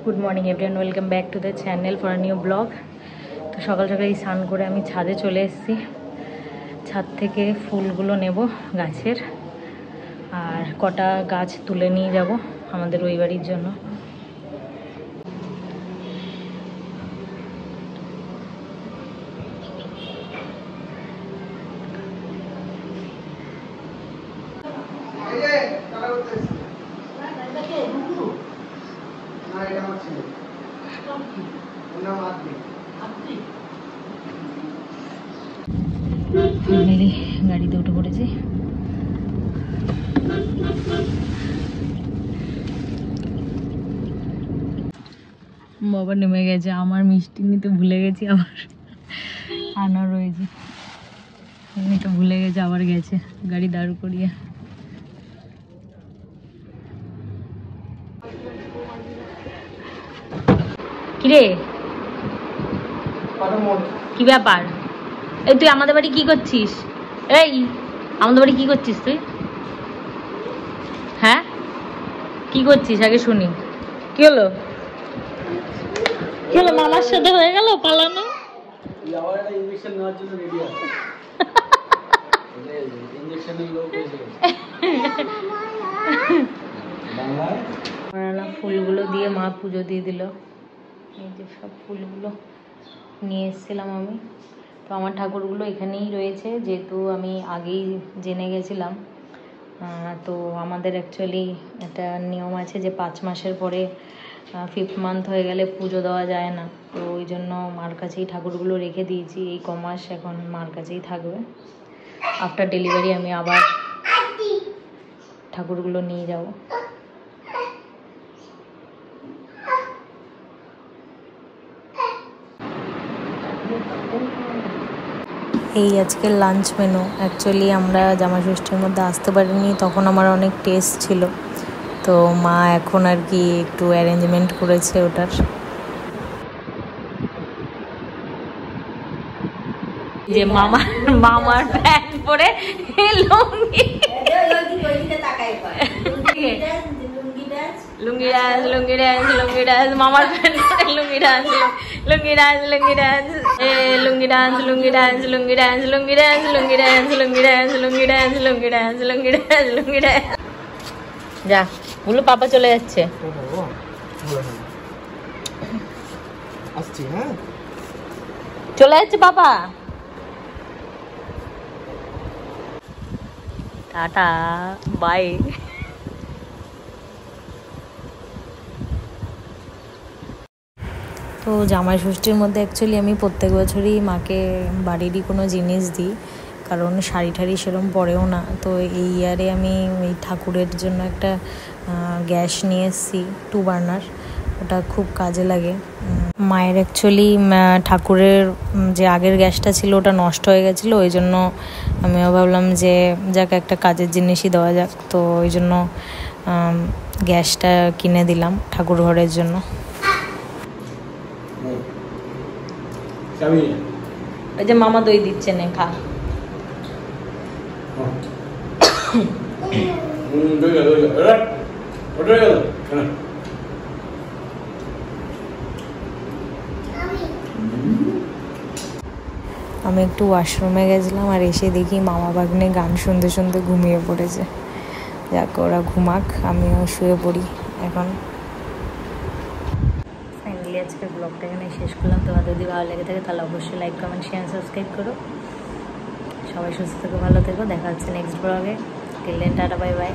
Good morning everyone, welcome back to the channel for a new blog. তো সকাল সকালই স্নান করে আমি ছাদে চলে এসেছি। ছাদ থেকে ফুলগুলো নেব গাছের, আর কটা গাছ তুলে নিয়ে যাব আমাদের ওই বাড়ির জন্য। ফাইনালি গাড়িতে উঠে পড়েছি। বাবা নেমে গেছে, আমার মিষ্টি নিতে ভুলে গেছি, আবার আনা রয়েছে, নিতে ভুলে গেছে, আবার গেছে গাড়ি দাঁড় করিয়ে। কিরে কি ব্যাপার? এই তুই আমাদের বাড়ি কি করছিস? এই আমাদের বাড়ি কি করছিস তুই? হ্যাঁ কি করছিস আগে শুনি। কি হলো? কি হলো? মামার সাথে হয়ে গেল পালানো? ফুলগুলো দিয়ে মা পুজো দিয়ে দিল। এই যে সব ফুলগুলো নিয়ে এসেছিলাম আমি। তো আমার ঠাকুরগুলো এখানেই রয়েছে, যেহেতু আমি আগেই জেনে গেছিলাম। তো আমাদের অ্যাকচুয়ালি একটা নিয়ম আছে যে 5 মাসের পরে 5th মান্থ হয়ে গেলে পুজো দেওয়া যায় না। তো ওই জন্য মার কাছেই ঠাকুরগুলো রেখে দিয়েছি। এই কমাস এখন মার কাছেই থাকবে। আফটার ডেলিভারি আমি আবার ঠাকুরগুলো নিয়ে যাব। এই আজকের লাঞ্চ মেনু। অ্যাকচুয়ালি আমরা জামাষষ্ঠীর মধ্যে আসতে পারিনি, তখন আমার অনেক টেস্ট ছিল। তো মা এখন আর কি একটু অ্যারেঞ্জমেন্ট করেছে ওটার। যে মামার প্যান্ট পরে লুঙ্গি ডান্স, মামার প্যান্ট পরে লুঙ্গি ডান্স, লুঙ্গি ডান্স, লুঙ্গি ডান্স, লুঙ্গি ডান্স, লুঙ্গি ডান্স, লুঙ্গি ডান্স, লুঙ্গি ডান্স, লুঙ্গি ডান্স, লুঙ্গি ডান্স, লুঙ্গি ডান্স, লুঙ্গি ডান্স, লুঙ্গি ডান্স, লুঙ্গি ডান্স। যা বলো, পাপা চলে যাচ্ছে। চলে যাচ্ছে পাপা। Tata bye. তো জামাই ষষ্ঠীর মধ্যে অ্যাকচুয়ালি আমি প্রত্যেক বছরই মাকে বাড়িরই কোনো জিনিস দিই, কারণ শাড়ি ঠাড়ি সেরকম পরেও না। তো এই ইয়ারে আমি এই ঠাকুরের জন্য একটা গ্যাস নিয়ে এসেছি, 2 বার্নার। ওটা খুব কাজে লাগে মায়ের। অ্যাকচুয়ালি ঠাকুরের যে আগের গ্যাসটা ছিল ওটা নষ্ট হয়ে গেছিলো, ওই জন্য আমিও ভাবলাম যে যাকে একটা কাজের জিনিসই দেওয়া যাক। তো ওই জন্য গ্যাসটা কিনে দিলাম ঠাকুর ঘরের জন্য। ওই যে মামা দই দিচ্ছে, নে খা। আমি একটু ওয়াশরুমে গেছিলাম, আর এসে দেখি মামা ভাগ্নে গান শুনতে শুনতে ঘুমিয়ে পড়েছে। যাক, ওরা ঘুমাক, আমিও শুয়ে পড়ি এখন। ফাইনালি আজকের ব্লগটা এখানে শেষ করলাম। তোমাদের যদি ভালো লেগে থাকে তাহলে অবশ্যই লাইক, কমেন্ট, শেয়ার, সাবস্ক্রাইব করো। সবাই সুস্থ থেকো, ভালো থেকো। দেখা হচ্ছে নেক্সট ব্লগে। Till then tata, bye by.